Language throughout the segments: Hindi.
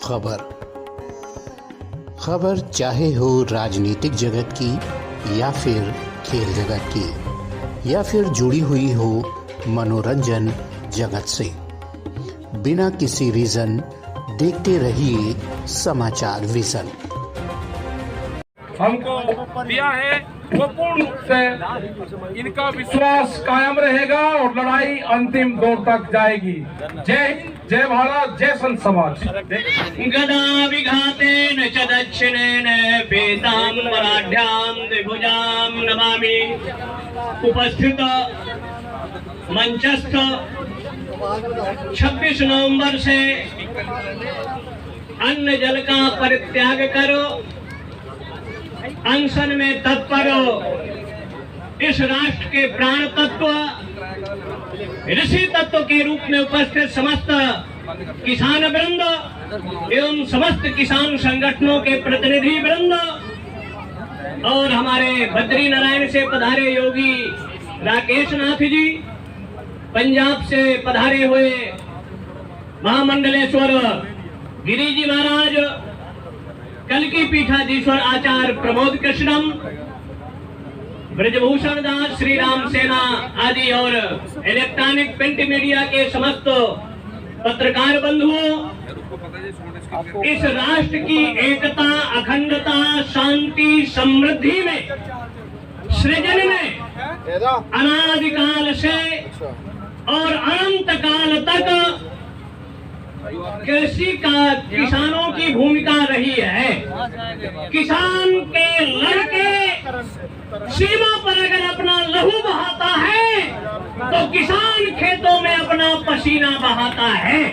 खबर खबर चाहे हो राजनीतिक जगत की या फिर खेल जगत की या फिर जुड़ी हुई हो मनोरंजन जगत से, बिना किसी रीजन देखते रहिए समाचार विजन। हमको दिया है वो पूर्ण रूप से इनका विश्वास कायम रहेगा और लड़ाई अंतिम दौर तक जाएगी। जय हिंद, जय भारत, जय संत समाज। गदा विघातेन च दक्षिणेन पीताम्बराढ्यां द्विभुजां नमामि। उपस्थित मंचस्थ 26 नवंबर से अन्न जल का परित्याग करो, अनशन में तत्पर इस राष्ट्र के प्राण तत्व, ऋषि तत्व के रूप में उपस्थित समस्त किसान वृंद एवं समस्त किसान संगठनों के प्रतिनिधि वृंद और हमारे बद्री नारायण से पधारे योगी राकेश नाथ जी, पंजाब से पधारे हुए महामंडलेश्वर गिरी जी महाराज, कल की पीठाधीश्वर आचार्य प्रमोद कृष्णम, ब्रजभूषण दास, श्री राम सेना आदि और इलेक्ट्रॉनिक प्रिंट मीडिया के समस्त पत्रकार बंधुओं, इस राष्ट्र की एकता, अखंडता, शांति, समृद्धि में, सृजन में अनादिकाल से और अनंत काल तक कृषि का किसानों की भूमिका रही है। किसान के लड़के सीमा पर अगर अपना लहू बहाता है तो किसान खेतों में अपना पसीना बहाता है।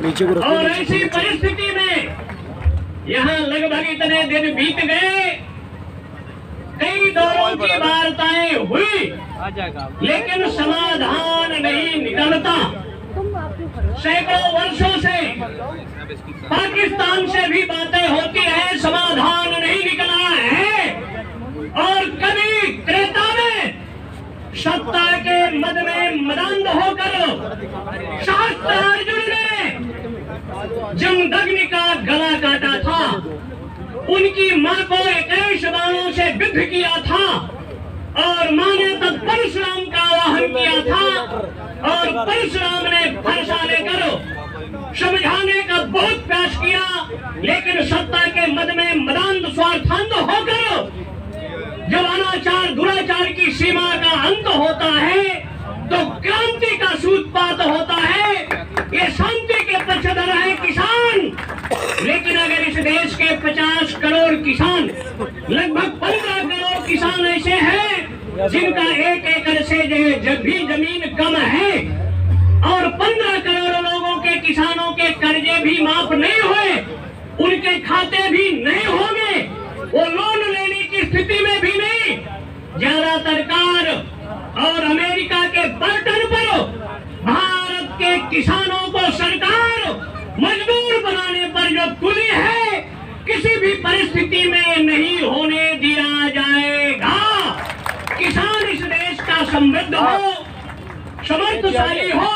और ऐसी परिस्थिति में यहाँ लगभग इतने दिन बीत गए, कई दौरों की वार्ताएं हुई, लेकिन समाधान नहीं निकलता। सैकड़ों वर्षों से पाकिस्तान से भी बातें होती है, समाधान नहीं निकला है। और कभी त्रेता में सत्ता के मद में मदांध होकर शास्त्रार्जुन ने जमदग्नि का गला काटा था, उनकी मां को 21 बाणों से विद्ध किया था और मां ने तब परशुराम का आवाहन किया था और परशुराम ने फरसा लेकर समझाने का बहुत प्रयास किया, लेकिन सत्ता के मद में मदांध स्वार्थांध होकर जब अनाचार दुराचार की सीमा का अंत होता है तो क्रांति का सूत्रपात होता है। ये शांति के पक्षधर है किसान, लेकिन अगर इस देश के 50 करोड़ किसान, लगभग 15 करोड़ किसान ऐसे हैं जिनका 1 एकड़ से जब भी जमीन कम है और 15 करोड़ लोगों के किसानों के कर्जे भी माफ नहीं हुए, उनके खाते भी नहीं होंगे, वो लोन लेने की स्थिति में भी नहीं, ज्यादातर कार और अमेरिका के बर्तन पर भारत के किसानों को सरकार मजबूर बनाने पर जो तुली है, किसी भी परिस्थिति में नहीं होने दिया जाएगा। किसान इस देश का समृद्ध हो, समर्थशाली हो,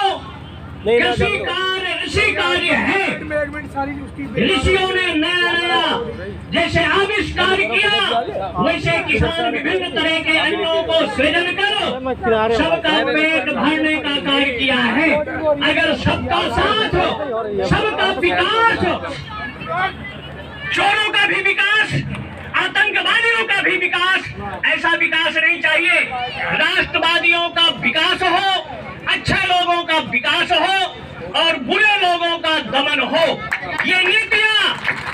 कृषि कार्य ऋषि कार्य है। ऋषियों ने नया नया जैसे आविष्कार किया, वैसे किसान विभिन्न तरह के अन्नों को सृजन कर सबका पेट भरने का कार्य किया है। अगर सबका साथ हो, सबका विकास हो, चोरों का भी विकास, आतंकवादियों का भी विकास, ऐसा विकास नहीं चाहिए। राष्ट्रवादियों का विकास हो, अच्छे लोगों का विकास हो और बुरे लोगों का दमन हो। ये नीतियां,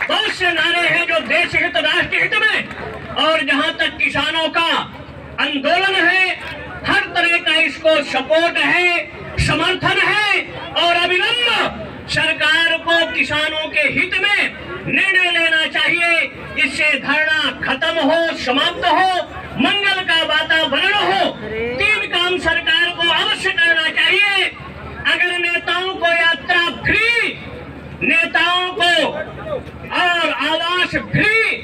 बहुत से नारे हैं जो देश हित, राष्ट्र हित में, और जहां तक किसानों का आंदोलन है, हर तरह का इसको सपोर्ट है, समर्थन है और अविलंब सरकार को किसानों के हित में निर्णय लेना चाहिए। इससे धरना खत्म हो, समाप्त हो, मंगल का वातावरण हो। 3 काम सरकार को अवश्य करना चाहिए। अगर नेताओं को यात्रा फ्री, नेताओं को और आवास फ्री,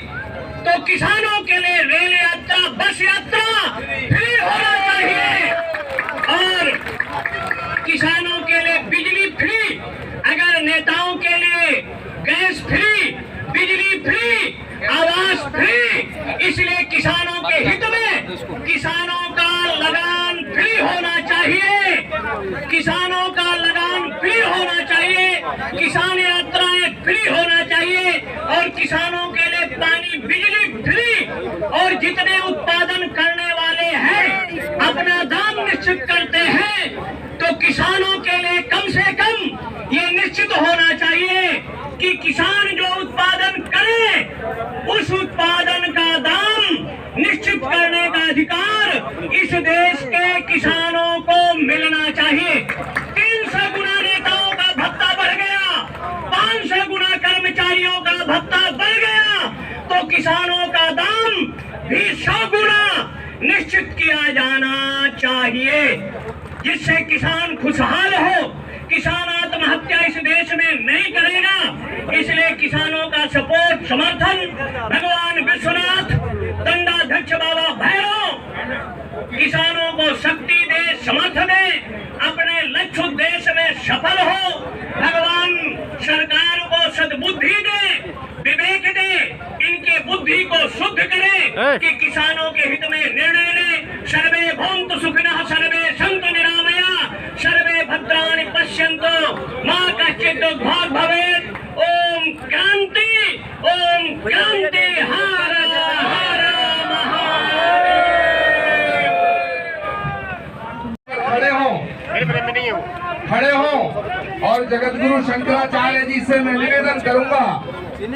तो किसानों के लिए रेल यात्रा, बस यात्रा फ्री होना चाहिए और किसानों के लिए बिजली फ्री। अगर नेताओं किसानों के लिए गैस फ्री, बिजली फ्री, आवास फ्री। इसलिए किसानों के हित में किसानों का लगान फ्री होना चाहिए, किसानों का लगान फ्री होना चाहिए, किसान यात्राएं फ्री होना चाहिए और किसानों के लिए पानी बिजली फ्री। और जितने उत्पादन करने वाले हैं अपना दाम निश्चित करते हैं, तो किसानों के लिए कम से कम ये निश्चित होना चाहिए कि किसान जो उत्पादन करे उस उत्पादन का दाम निश्चित करने का अधिकार इस देश के किसानों को मिलना चाहिए। 300 गुना नेताओं का भत्ता बढ़ गया, 500 गुना कर्मचारियों का भत्ता बढ़ गया, तो किसानों का दाम भी 100 गुना निश्चित किया जाना चाहिए, जिससे किसान खुशहाल हो। किसान आत्महत्या इस देश में नहीं करेगा। इसलिए किसानों का सपोर्ट, समर्थन भगवान विश्वनाथ, दंडाध्यक्ष बाबा भैरव किसानों को शक्ति दे, समर्थ दे, अपने लक्ष्य उद्देश्य में सफल हो। भगवान सरकार को सद्बुद्धि दे, विवेक दे, इनके बुद्धि को शुद्ध करे कि किसानों के हित में निर्णय ले। सर्वे भवन्तु सुखिनः, सर्वे सन्तु निरामया, सर्वे भद्राणि पश्यन्तु मा कश्चित् दुःखभाग् भवेत्। ओम क्रांति, ओम क्रांति। हर हर महादेव। खड़े हो और जगत गुरु शंकराचार्य जी से मैं निवेदन करूंगा,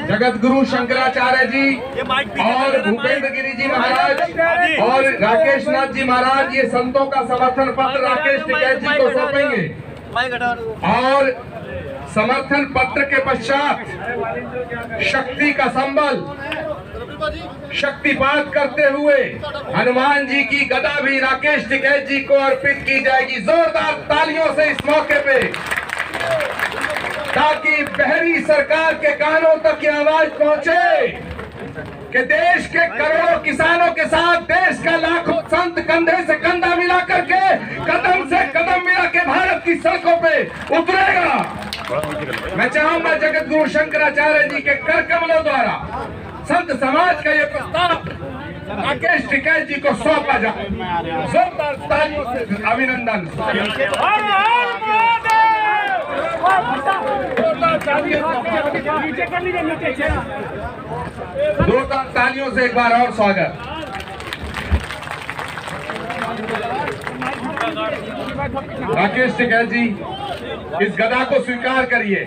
जगत गुरु शंकराचार्य जी और भूपेंद्र गिरी जी महाराज और राकेश नाथ जी महाराज ये संतों का समर्थन पत्र राकेश टिकैत जी को सौंपेंगे और समर्थन पत्र के पश्चात शक्ति का संबल शक्तिपात करते हुए हनुमान जी की गदा भी राकेश टिकैत जी को अर्पित की जाएगी। जोरदार तालियों से इस मौके पे, ताकि बहरी सरकार के कानों तक ये आवाज पहुंचे कि देश के करोड़ों किसानों के साथ देश का लाखों संत कंधे से कंधा मिला करके, कदम से कदम मिला के भारत की सड़कों पे उतरेगा। मैं चाहूंगा जगत गुरु शंकराचार्य जी के कर कमलों द्वारा संत समाज का ये प्रस्ताव राकेश टिकैत जी को सौंपा जाए। जोरदार तालियों से अभिनंदन। जोरदार तालियों से एक बार और स्वागत। राकेश टिकैत जी, इस गदा को स्वीकार करिए।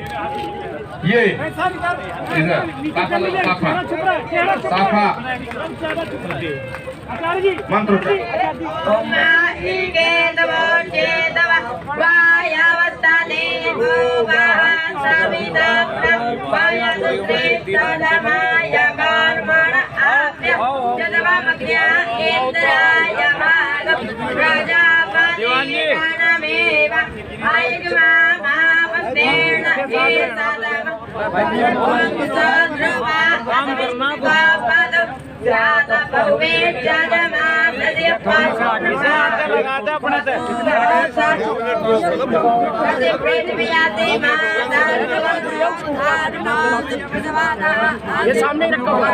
ये साफा मंत्र ये सामने रखा हुआ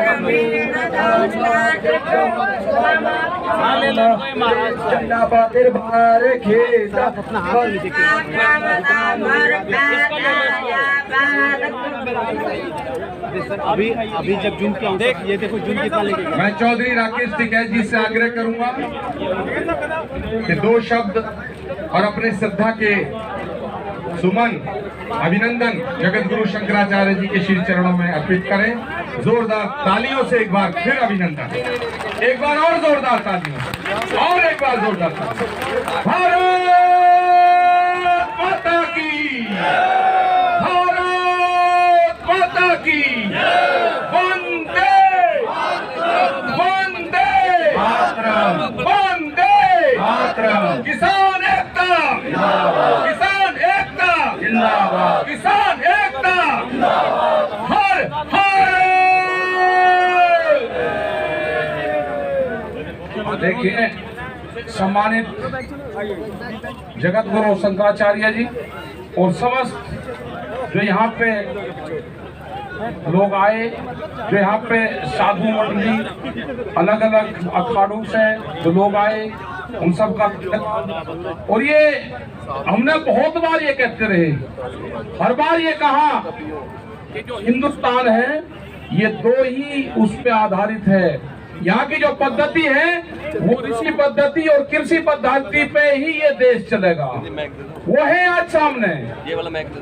अभी अभी जब जूम किया देख, ये देखो जूम कितना लगेगा। मैं चौधरी राकेश टिकैत जी से आग्रह करूंगा कि 2 शब्द और अपने श्रद्धा के सुमन अभिनंदन जगत गुरु शंकराचार्य जी के श्री चरणों में अर्पित करें। जोरदार तालियों से एक बार फिर अभिनंदन, एक बार और जोरदार तालियों और एक बार जोरदार तालियों। भारत माता की, भारत माता की, वंदे वंदे वंदे मातरम। किसान एकता, किसान एकता जिंदाबाद, किसान एकता हर हर। देखिए सम्मानित जगत गुरु शंकराचार्य जी और समस्त जो यहाँ पे लोग आए, जो यहाँ पे साधु मंडली अलग अलग अखाड़ों से जो लोग आए, उन सब का, और ये हमने बहुत बार ये कहते रहे, हर बार ये कहा कि जो हिंदुस्तान है ये दो ही उस पे आधारित है। यहाँ की जो पद्धति है वो ऋषि पद्धति और कृषि पद्धति पे ही ये देश चलेगा। वो है आज सामने,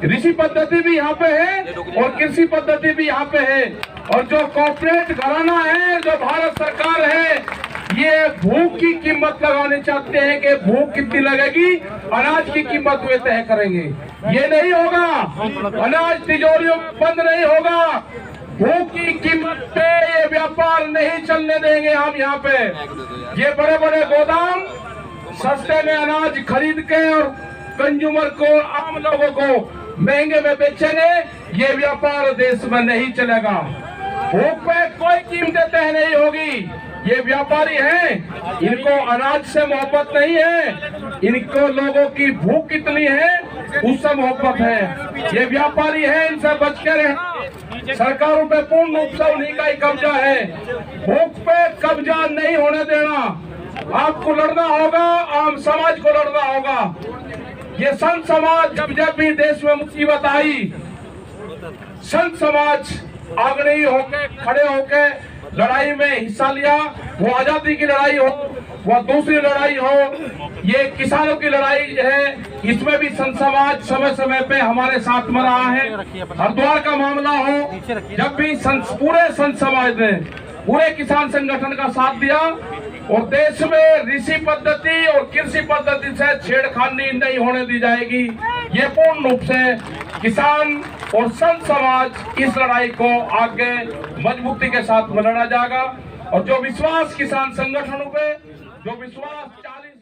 ऋषि पद्धति भी यहाँ पे है और कृषि पद्धति भी यहाँ पे है। और जो कॉर्पोरेट घराना है, जो भारत सरकार है, ये भूख की कीमत लगाने चाहते हैं कि भूख कितनी लगेगी, अनाज की कीमत वे तय करेंगे। ये नहीं होगा, अनाज तिजोरियों में बंद नहीं होगा, भूख की कीमत पे ये व्यापार नहीं चलने देंगे हम। यहाँ पे ये बड़े बड़े गोदाम सस्ते में अनाज खरीद के और कंज्यूमर को, आम लोगों को महंगे में बेचेंगे, ये व्यापार देश में नहीं चलेगा। भूख पे कोई कीमतें तय नहीं होगी। ये व्यापारी हैं, इनको अनाज से मोहब्बत नहीं है, इनको लोगों की भूख कितनी है उससे मोहब्बत है। ये व्यापारी है, इनसे बच के रहे। सरकारों पे पूर्ण रूप से उन्हीं का ही कब्जा है। भूख पे कब्जा नहीं होने देना। आपको लड़ना होगा, आम समाज को लड़ना होगा। ये संत समाज जब भी देश में मुसीबत आई, संत समाज आग्रही होके खड़े होके लड़ाई में हिस्सा लिया। वो आजादी की लड़ाई हो, वो दूसरी लड़ाई हो, ये किसानों की लड़ाई है, इसमें भी संत समाज समय समय पे हमारे साथ में रहा है। हरिद्वार का मामला हो, जब भी पूरे संत समाज ने, पूरे किसान संगठन का साथ दिया और देश में ऋषि पद्धति और कृषि पद्धति से छेड़खानी नहीं होने दी जाएगी। ये पूर्ण रूप से किसान और संत समाज इस लड़ाई को आगे मजबूती के साथ में लड़ा जाएगा। और जो विश्वास किसान संगठनों पे, जो विश्वास 40